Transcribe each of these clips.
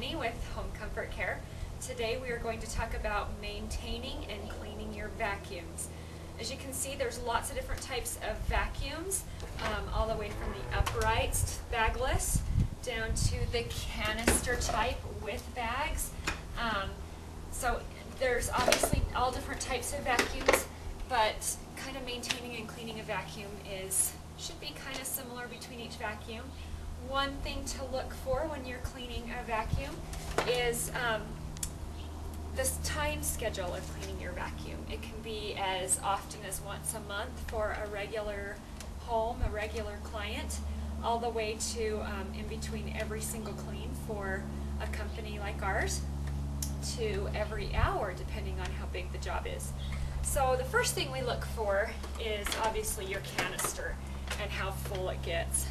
Jenny with Home Comfort Care. Today we are going to talk about maintaining and cleaning your vacuums. As you can see, there's lots of different types of vacuums, all the way from the uprights, bagless, down to the canister type with bags. So there's obviously all different types of vacuums, but kind of maintaining and cleaning a vacuum should be kind of similar between each vacuum. One thing to look for when you're cleaning a vacuum is this time schedule of cleaning your vacuum. It can be as often as once a month for a regular home, a regular client, all the way to in between every single clean for a company like ours, to every hour depending on how big the job is. So the first thing we look for is obviously your canister and how full it gets.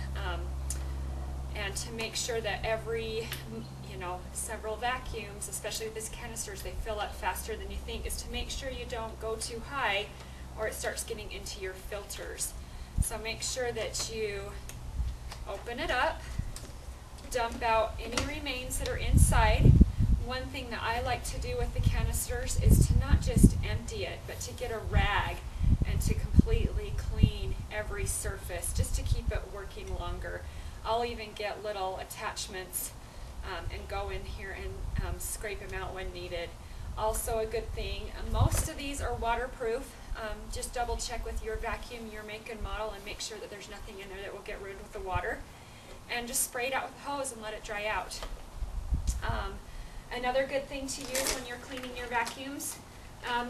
And to make sure that every, several vacuums, especially with these canisters, they fill up faster than you think, is to make sure you don't go too high or it starts getting into your filters. So make sure that you open it up, dump out any remains that are inside. One thing that I like to do with the canisters is to not just empty it, but to get a rag and to completely clean every surface just to keep it working longer. I'll even get little attachments and go in here and scrape them out when needed. Also a good thing, most of these are waterproof. Just double check with your vacuum, your make and model, and make sure that there's nothing in there that will get ruined with the water. And just spray it out with a hose and let it dry out. Another good thing to use when you're cleaning your vacuums,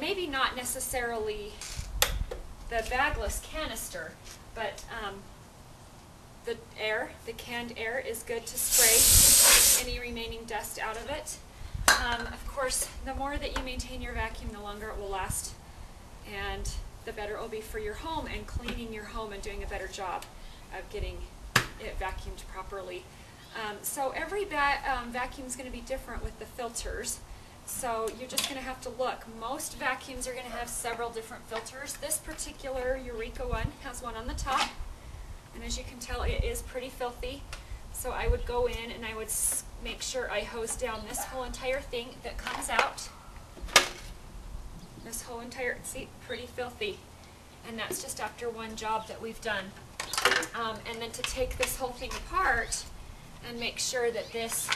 maybe not necessarily the bagless canister, but the canned air is good to spray any remaining dust out of it. Of course, the more that you maintain your vacuum, the longer it will last, and the better it will be for your home and cleaning your home and doing a better job of getting it vacuumed properly. So every vacuum is going to be different with the filters. So you're just going to have to look. Most vacuums are going to have several different filters. This particular Eureka one has one on the top. And as you can tell, it is pretty filthy. So I would go in and I would make sure I hose down this whole entire thing that comes out. This whole entire, see, pretty filthy. And that's just after one job that we've done. And then to take this whole thing apart and make sure that this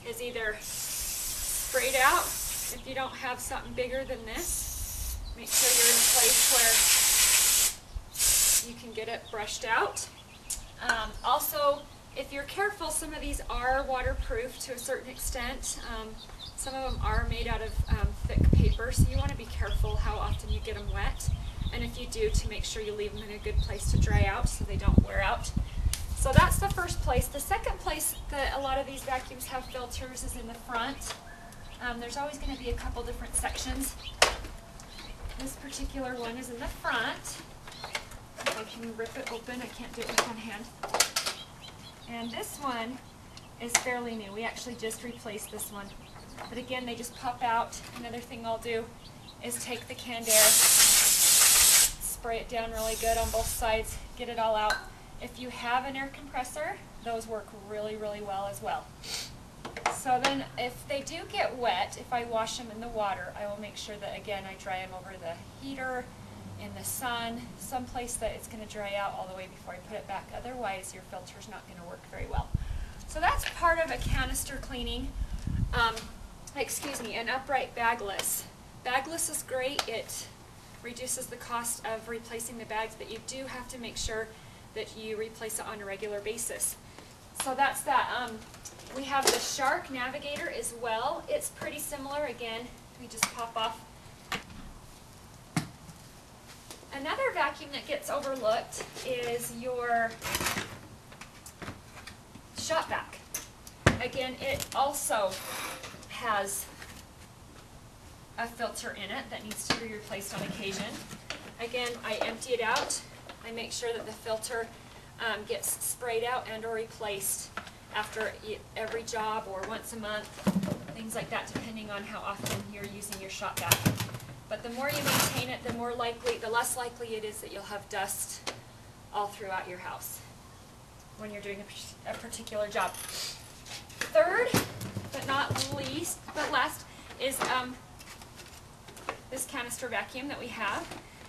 is either sprayed out. If you don't have something bigger than this, make sure you're in a place where you can get it brushed out. Also, if you're careful, some of these are waterproof to a certain extent. Some of them are made out of thick paper, so you want to be careful how often you get them wet. And if you do, to make sure you leave them in a good place to dry out so they don't wear out. So that's the first place. The second place that a lot of these vacuums have filters is in the front. There's always going to be a couple different sections. This particular one is in the front. If I can rip it open, I can't do it with one hand. And this one is fairly new. We actually just replaced this one. But again, they just pop out. Another thing I'll do is take the canned air, spray it down really good on both sides, get it all out. If you have an air compressor, those work really, really well as well. So then if they do get wet, if I wash them in the water, I will make sure that, again, I dry them over the heater, in the sun, someplace that it's going to dry out all the way before I put it back. Otherwise, your filter's not going to work very well. So that's part of a canister cleaning. An upright bagless. Bagless is great. It reduces the cost of replacing the bags, but you do have to make sure that you replace it on a regular basis. So that's that. We have the Shark Navigator as well. It's pretty similar. Again, we just pop off. Another vacuum that gets overlooked is your shop vac. Again, it also has a filter in it that needs to be replaced on occasion. Again, I empty it out. I make sure that the filter gets sprayed out and or replaced after every job or once a month, things like that, depending on how often you're using your shop vac. But the more you maintain it, the less likely it is that you'll have dust all throughout your house when you're doing a particular job. Third not least, but last, is this canister vacuum that we have.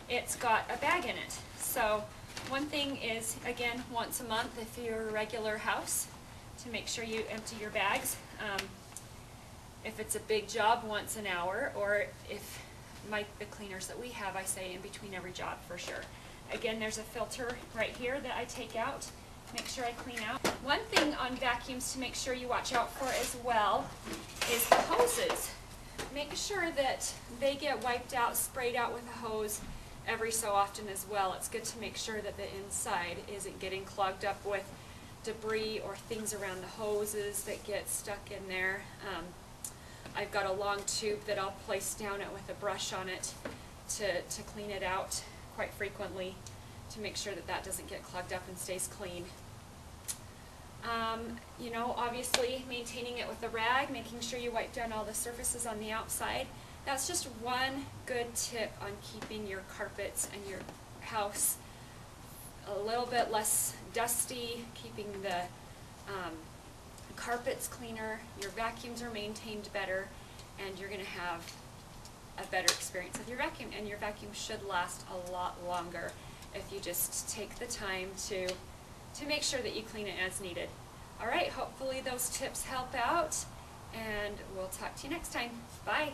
It's got a bag in it. So one thing is, again, once a month if you're a regular house, to make sure you empty your bags. If it's a big job, once an hour, or if the cleaners that we have, I say in between every job for sure. Again, there's a filter right here that I take out, make sure I clean out. One thing on vacuums to make sure you watch out for as well is the hoses. Make sure that they get wiped out, sprayed out with a hose every so often as well. It's good to make sure that the inside isn't getting clogged up with debris or things around the hoses that get stuck in there. I've got a long tube that I'll place down it with a brush on it to clean it out quite frequently to make sure that that doesn't get clogged up and stays clean. You know, obviously maintaining it with a rag, making sure you wipe down all the surfaces on the outside. That's just one good tip on keeping your carpets and your house a little bit less dusty, keeping the carpets cleaner, your vacuums are maintained better, and you're going to have a better experience with your vacuum. And your vacuum should last a lot longer if you just take the time to make sure that you clean it as needed. All right, hopefully those tips help out, and we'll talk to you next time. Bye.